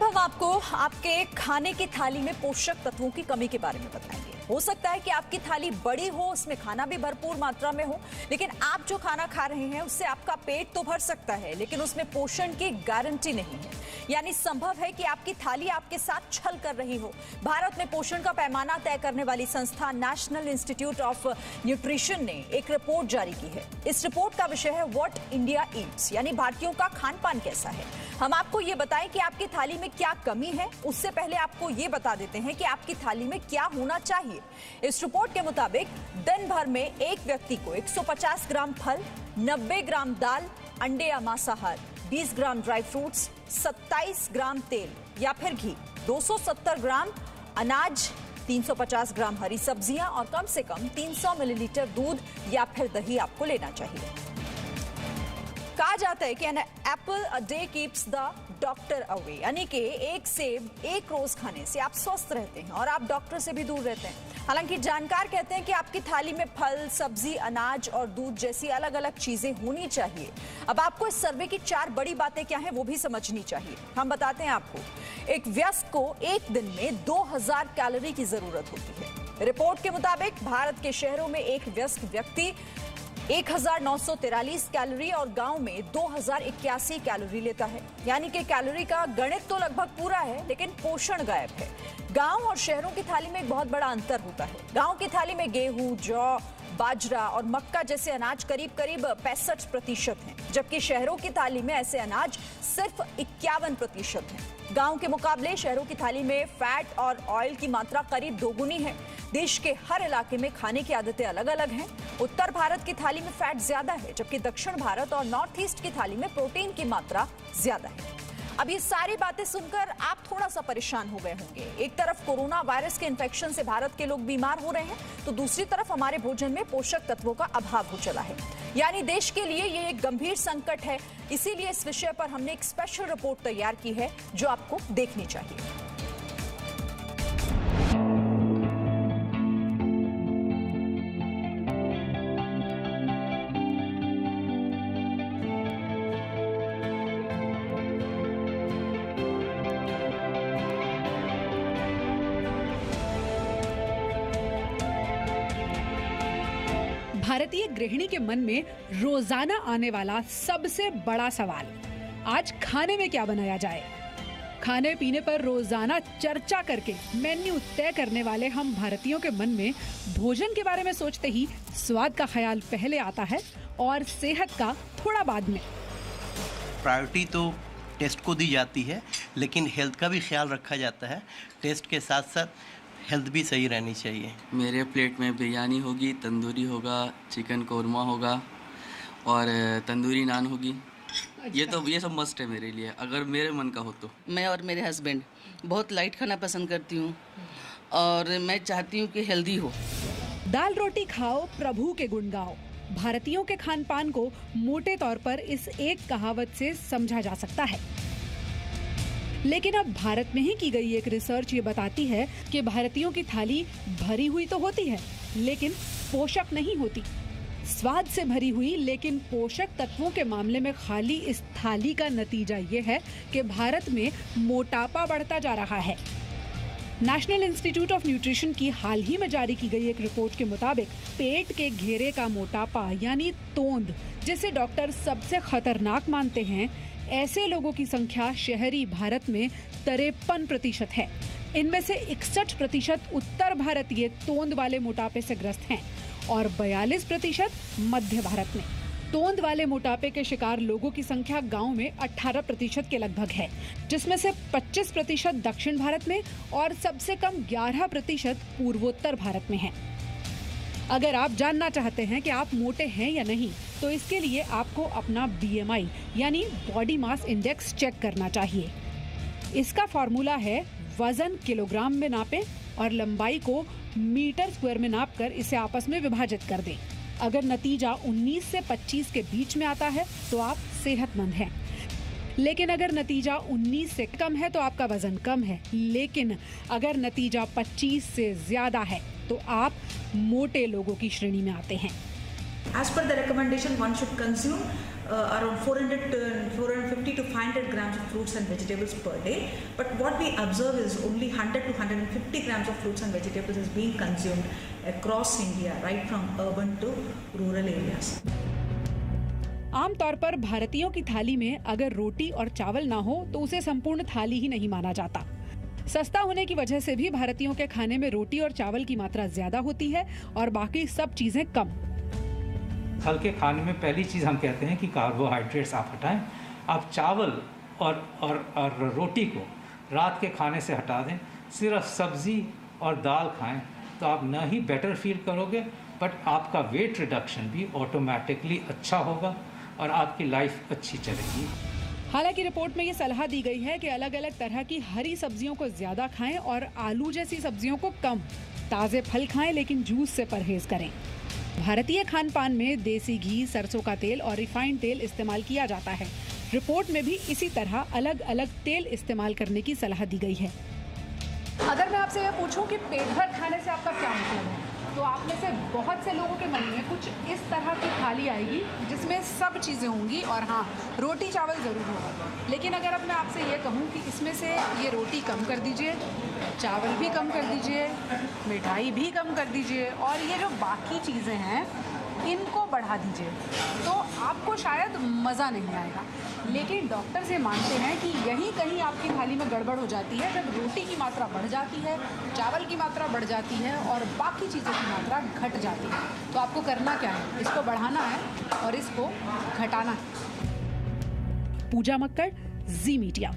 अब हम आपको आपके खाने की थाली में पोषक तत्वों की कमी के बारे में बताएंगे। हो सकता है कि आपकी थाली बड़ी हो, उसमें खाना भी भरपूर मात्रा में हो, लेकिन आप जो खाना खा रहे हैं उससे आपका पेट तो भर सकता है, लेकिन उसमें पोषण की गारंटी नहीं है। यानी संभव है कि आपकी थाली आपके साथ छल कर रही हो। भारत में पोषण का पैमाना तय करने वाली संस्था नेशनल इंस्टीट्यूट ऑफ न्यूट्रिशन ने एक रिपोर्ट जारी की है। इस रिपोर्ट का विषय है व्हाट इंडिया ईट्स, यानी भारतीयों का खान पान कैसा है। हम आपको ये बताएं कि आपकी थाली में क्या कमी है, उससे पहले आपको ये बता देते हैं कि आपकी थाली में क्या होना चाहिए। इस रिपोर्ट के मुताबिक दिन भर में एक व्यक्ति को 150 ग्राम फल, 90 ग्राम दाल, अंडे या मांसाहार, 20 ग्राम ड्राई फ्रूट्स, 27 ग्राम तेल या फिर घी, 270 ग्राम अनाज, 350 ग्राम हरी सब्जियां और कम से कम 300 मिलीलीटर दूध या फिर दही आपको लेना चाहिए। कहा जाता है कि an apple a day keeps the doctor away, यानी कि एक सेब एक रोज खाने से आप स्वस्थ रहते हैं और आप डॉक्टर से भी दूर रहते हैं। हालांकि जानकार कहते हैं कि आपकी थाली में फल, सब्जी, अनाज और दूध जैसी अलग अलग चीजें होनी चाहिए। अब आपको इस सर्वे की 4 बड़ी बातें क्या हैं वो भी समझनी चाहिए। हम बताते हैं आपको। एक वयस्क को एक दिन में 2000 कैलोरी की जरूरत होती है। रिपोर्ट के मुताबिक भारत के शहरों में एक वयस्क व्यक्ति 1943 कैलोरी और गांव में 2081 कैलोरी लेता है। यानी कि कैलोरी का गणित तो लगभग पूरा है, लेकिन पोषण गायब है। गांव और शहरों की थाली में एक बहुत बड़ा अंतर होता है। गांव की थाली में गेहूं, जौ, बाजरा और मक्का जैसे अनाज करीब करीब 65% हैं, जबकि शहरों की थाली में ऐसे अनाज सिर्फ 51% हैं। गांव के मुकाबले शहरों की थाली में फैट और ऑयल की मात्रा करीब दोगुनी है। देश के हर इलाके में खाने की आदतें अलग अलग हैं। उत्तर भारत की थाली में फैट ज्यादा है, जबकि दक्षिण भारत और नॉर्थ ईस्ट की थाली में प्रोटीन की मात्रा ज्यादा है। अब ये सारी बातें सुनकर आप थोड़ा सा परेशान हो गए होंगे। एक तरफ कोरोना वायरस के इन्फेक्शन से भारत के लोग बीमार हो रहे हैं, तो दूसरी तरफ हमारे भोजन में पोषक तत्वों का अभाव हो चला है। यानी देश के लिए ये एक गंभीर संकट है। इसीलिए इस विषय पर हमने एक स्पेशल रिपोर्ट तैयार की है जो आपको देखनी चाहिए। भारतीय गृहिणी के मन में रोजाना आने वाला सबसे बड़ा सवाल, आज खाने में क्या बनाया जाए। खाने पीने पर रोजाना चर्चा करके मेन्यू तय करने वाले हम भारतीयों के मन में भोजन के बारे में सोचते ही स्वाद का ख्याल पहले आता है और सेहत का थोड़ा बाद में। प्रायोरिटी तो टेस्ट को दी जाती है, लेकिन हेल्थ का भी ख्याल रखा जाता है। टेस्ट के साथ साथ हेल्थ भी सही रहनी चाहिए। मेरे प्लेट में बिरयानी होगी, तंदूरी होगा, चिकन कौरमा होगा और तंदूरी नान होगी। अच्छा। ये सब मस्ट है मेरे लिए, अगर मेरे मन का हो तो। मैं और मेरे हस्बैंड बहुत लाइट खाना पसंद करती हूँ और मैं चाहती हूँ कि हेल्दी हो। दाल रोटी खाओ, प्रभु के गुण गाओ। भारतीयों के खान पान को मोटे तौर पर इस एक कहावत से समझा जा सकता है। लेकिन अब भारत में ही की गई एक रिसर्च ये बताती है कि भारतीयों की थाली भरी हुई तो होती है, लेकिन पोषक नहीं होती। स्वाद से भरी हुई लेकिन पोषक तत्वों के मामले में खाली इस थाली का नतीजा ये है कि भारत में मोटापा बढ़ता जा रहा है। नेशनल इंस्टीट्यूट ऑफ न्यूट्रिशन की हाल ही में जारी की गई एक रिपोर्ट के मुताबिक पेट के घेरे का मोटापा यानी तोंद, जिसे डॉक्टर सबसे खतरनाक मानते हैं, ऐसे लोगों की संख्या शहरी भारत में 53% है। इनमें से 61% उत्तर भारतीय तोंद वाले मोटापे से ग्रस्त हैं और 42% मध्य भारत में। तोंद वाले मोटापे के शिकार लोगों की संख्या गांव में 18% के लगभग है, जिसमें से 25% दक्षिण भारत में और सबसे कम 11% पूर्वोत्तर भारत में है। अगर आप जानना चाहते हैं कि आप मोटे हैं या नहीं, तो इसके लिए आपको अपना BMI यानी बॉडी मास इंडेक्स चेक करना चाहिए। इसका फॉर्मूला है वजन किलोग्राम में नापें और लंबाई को मीटर स्क्वायर में नापकर इसे आपस में विभाजित कर दें। अगर नतीजा 19 से 25 के बीच में आता है तो आप सेहतमंद हैं। लेकिन अगर नतीजा 19 से कम है तो आपका वजन कम है। लेकिन अगर नतीजा 25 से ज्यादा है तो आप मोटे लोगों की श्रेणी में आते हैं। As per the recommendation, one should consume around 450 to 500 grams of fruits and vegetables per day. But what we observe is only 100 to 150 grams of fruits and vegetables is being consumed across India, right from urban to rural areas. आमतौर पर भारतीयों की थाली में अगर रोटी और चावल ना हो तो उसे संपूर्ण थाली ही नहीं माना जाता। सस्ता होने की वजह से भी भारतीयों के खाने में रोटी और चावल की मात्रा ज्यादा होती है और बाकी सब चीजें कम। हल्के खाने में पहली चीज़ हम कहते हैं कि कार्बोहाइड्रेट्स आप हटाएं। आप चावल और रोटी को रात के खाने से हटा दें, सिर्फ सब्ज़ी और दाल खाएं तो आप न ही बेटर फील करोगे बट आपका वेट रिडक्शन भी ऑटोमेटिकली अच्छा होगा और आपकी लाइफ अच्छी चलेगी। हालांकि रिपोर्ट में ये सलाह दी गई है कि अलग अलग तरह की हरी सब्जियों को ज्यादा खाएं और आलू जैसी सब्जियों को कम। ताज़े फल खाएं लेकिन जूस से परहेज करें। भारतीय खान पान में देसी घी, सरसों का तेल और रिफाइंड तेल इस्तेमाल किया जाता है। रिपोर्ट में भी इसी तरह अलग अलग तेल इस्तेमाल करने की सलाह दी गई है। अगर मैं आपसे यह पूछूं कि पेट भर खाने से आपका क्या मतलब है, तो आप में से बहुत से लोगों के मन में कुछ इस तरह की थाली आएगी जिसमें सब चीज़ें होंगी और हाँ, रोटी चावल ज़रूर होगा। लेकिन अगर अब मैं आपसे ये कहूँ कि इसमें से ये रोटी कम कर दीजिए, चावल भी कम कर दीजिए, मिठाई भी कम कर दीजिए और ये जो बाकी चीज़ें हैं इनको बढ़ा दीजिए, तो आपको शायद मज़ा नहीं आएगा। लेकिन डॉक्टर्स ये मानते हैं कि यहीं कहीं आपकी थाली में गड़बड़ हो जाती है जब रोटी की मात्रा बढ़ जाती है, चावल की मात्रा बढ़ जाती है और बाकी चीज़ों की मात्रा घट जाती है। तो आपको करना क्या है, इसको बढ़ाना है और इसको घटाना है। पूजा मक्कड़, जी मीडिया।